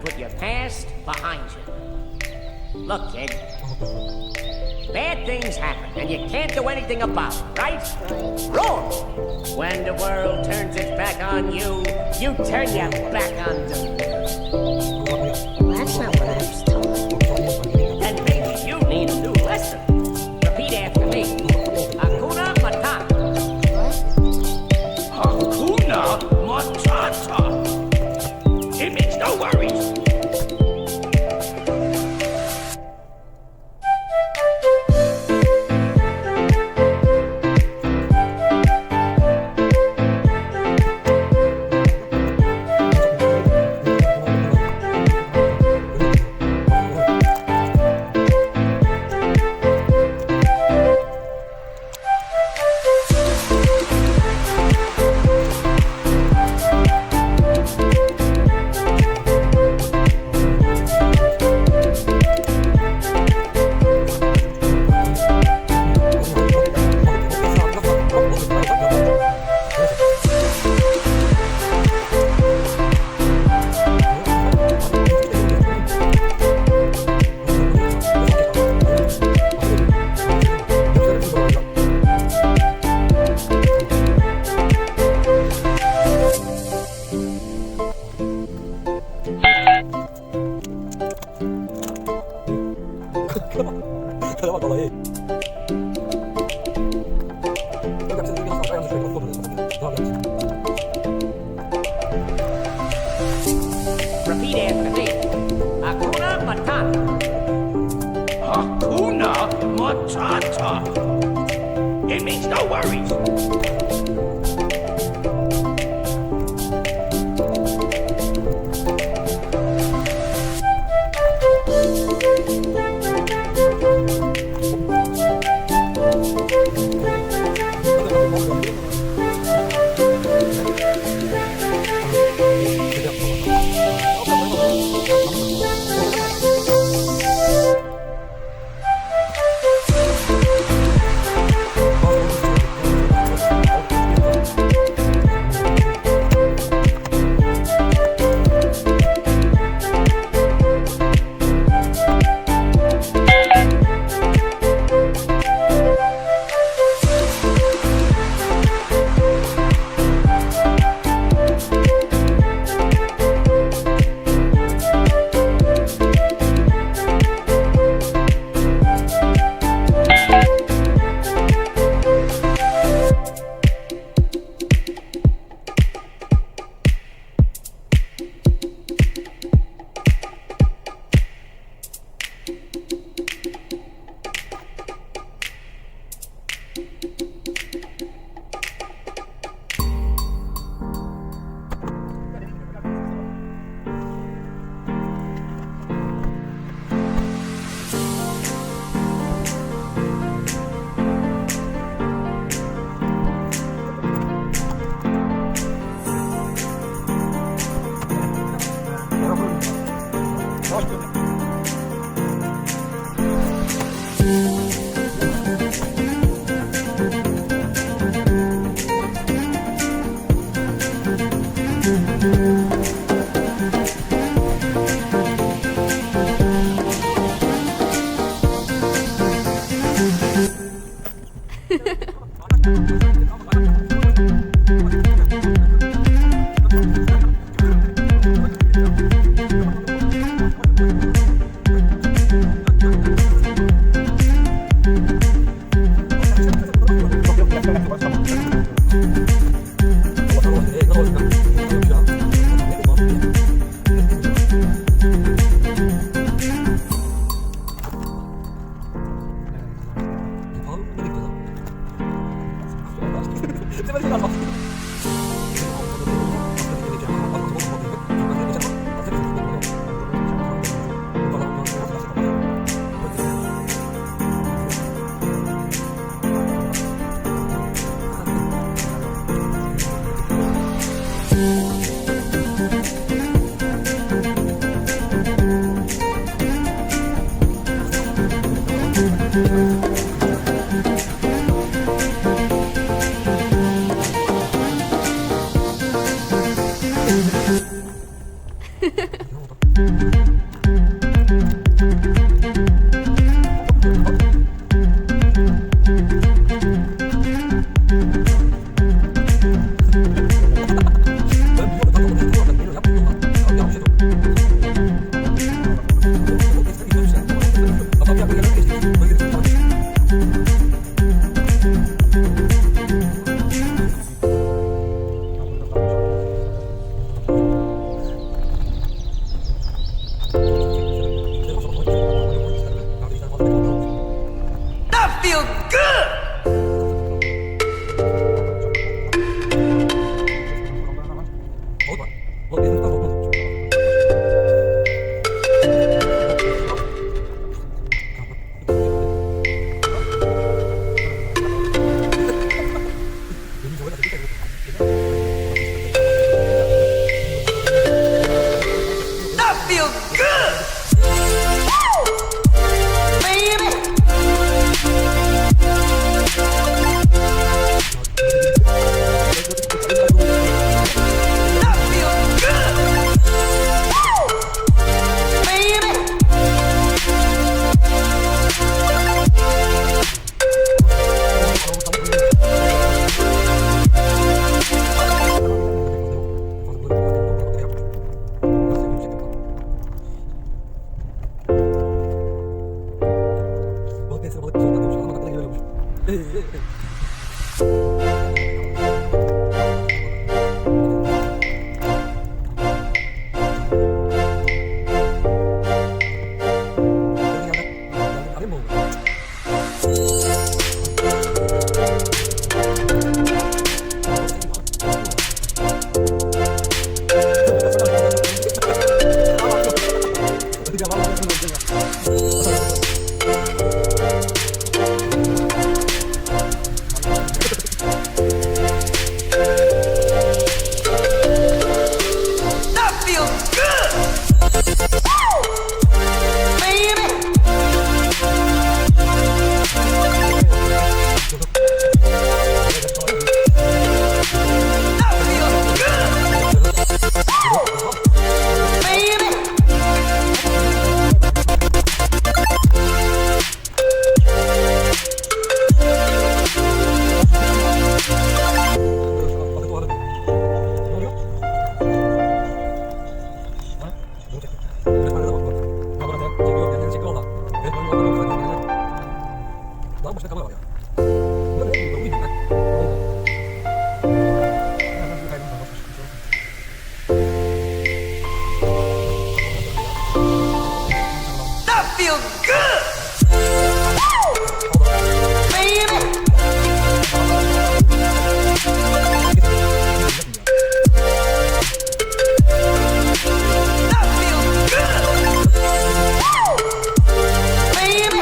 put your past behind you. Look, kid. Bad things happen, and you can't do anything about it, right? Wrong! When the world turns its back on you, you turn your back on them. Well, that's not what I was told. Then maybe you need a new lesson. Repeat after me. Hakuna Matata. What? Hakuna Matata. It means no worries. 대박 나와 얘. Repeat after me. Hakuna Matata. Hakuna Matata. It means no worries. That feels good! Baby! That feels good! Baby! Balık neyse balık zorla demiş. Adamın aklına geliyormuş. Arayayım mı oğlum? That feels good! Baby! That feels good! Baby! Balık dolanır. Ne oluyor? Ha? Bunu çektim. Bir tane de bak. Kamera falan çekiyor. Kendini çekiyor valla. Evet ben yolda yolda kendine. Lan başka kamera var ya. Bu ne? Bu ne? Hemen bir kaydımız var. Başka bir şey yok. That feels good! Baby! That feels good! Baby!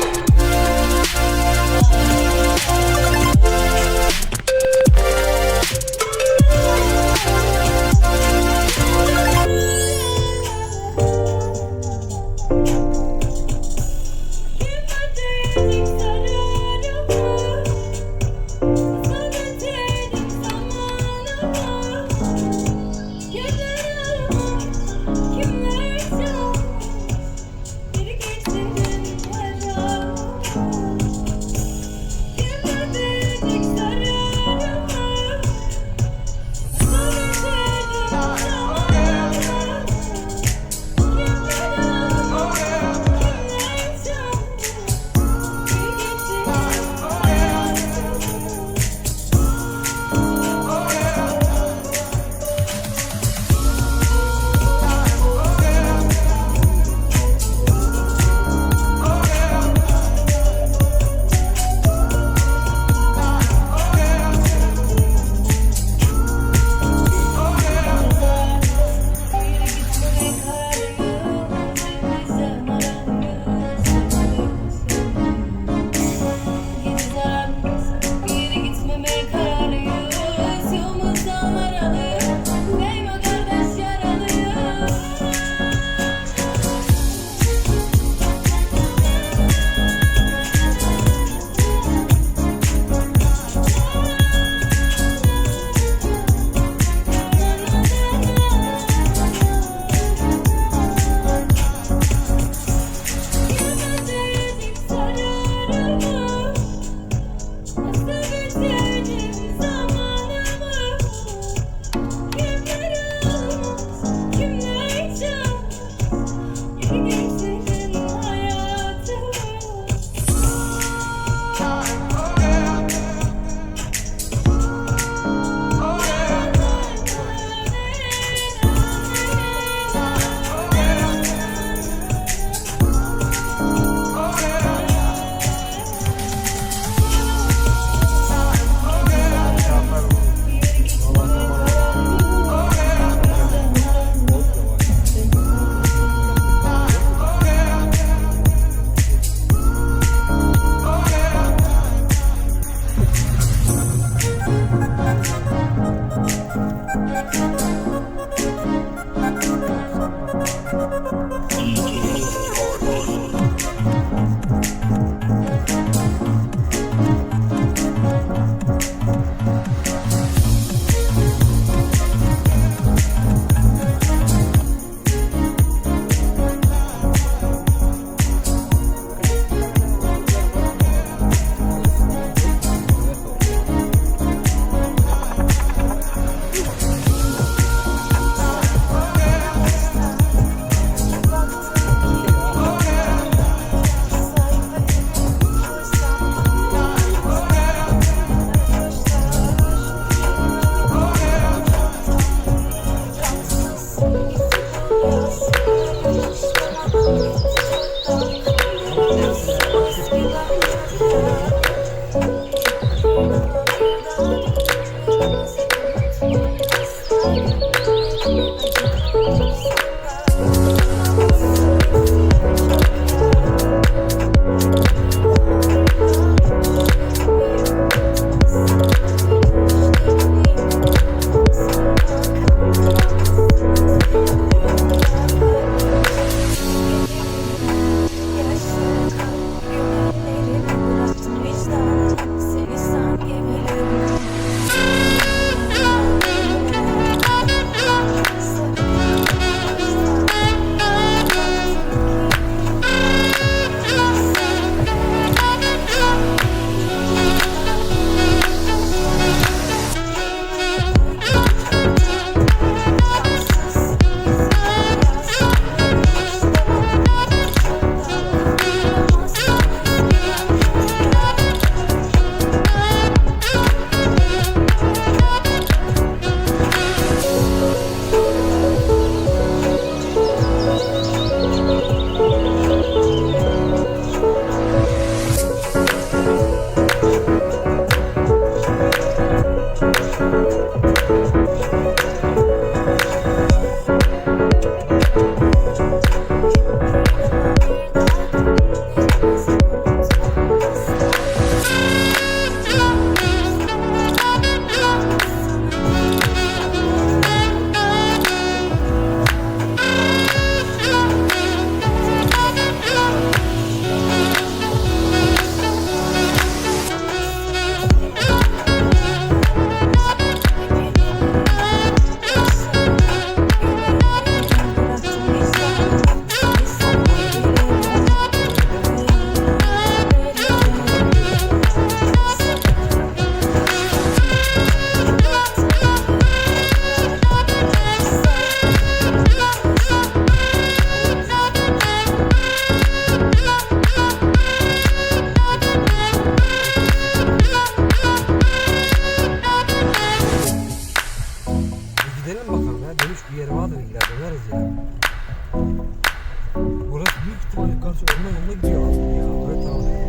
Gidelim bakalım ya. Dönüş bir yeri vardır illa döneriz ya. Burası büyük ihtimalle karşı orman yoluna gidiyor aslında ya. Evet tamam.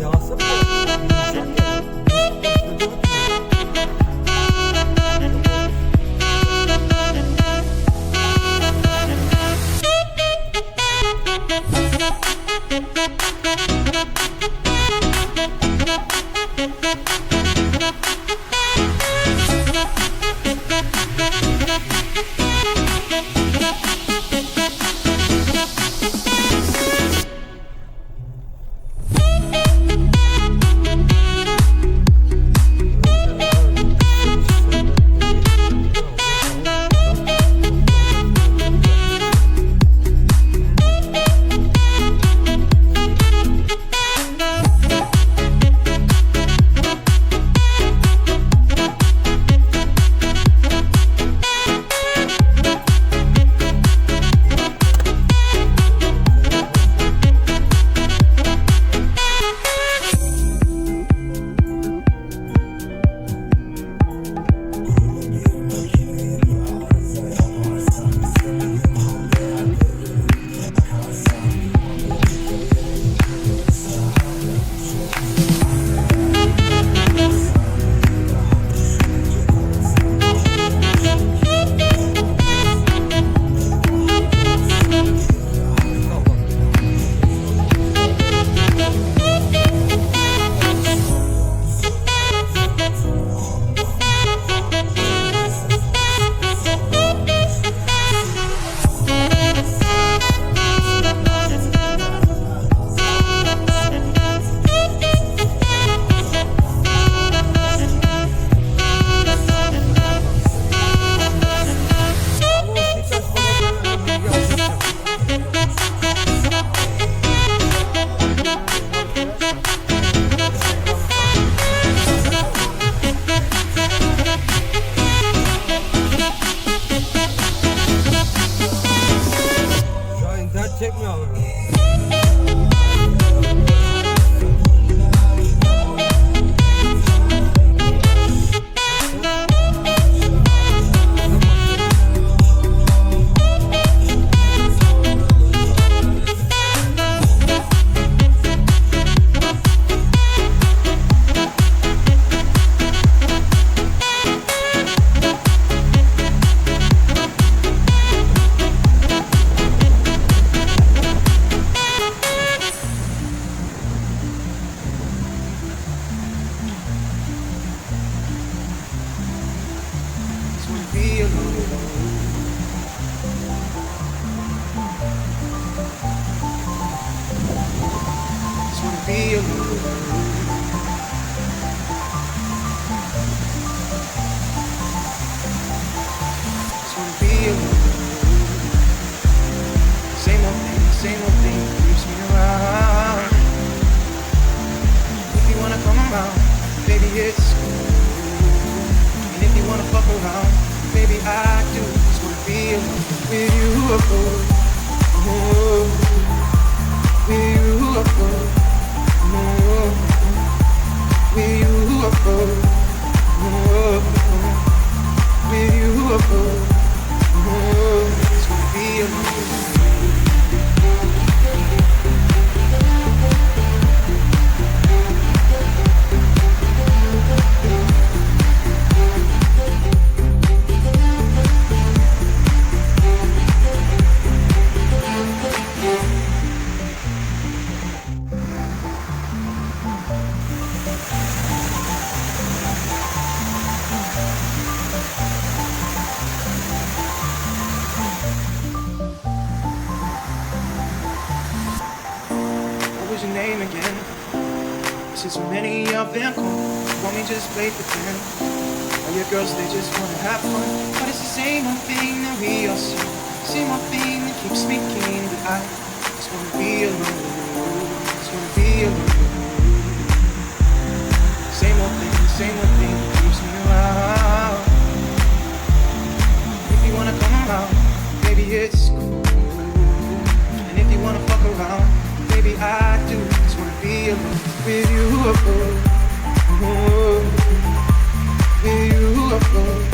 Yağsı mı? Yumuşak ya. Çekmiyor abi. Same old thing keeps me around. If you wanna come around, baby, it's cool. And if you wanna fuck around, baby, I do. Just wanna be alone with you, oh, with you, oh, with you, oh, with you, oh, just wanna be alone. Your name again? Since so many of them call, want me just play pretend. All your girls, they just wanna have fun, but it's the same old thing that we all see. Same old thing that keeps me keen, but I just wanna be alone. Just wanna be alone. Same old thing that keeps me around. If you wanna come around, baby, it's cool. And if you wanna fuck around, baby, I do just wanna be alone with you, oh, with you, oh.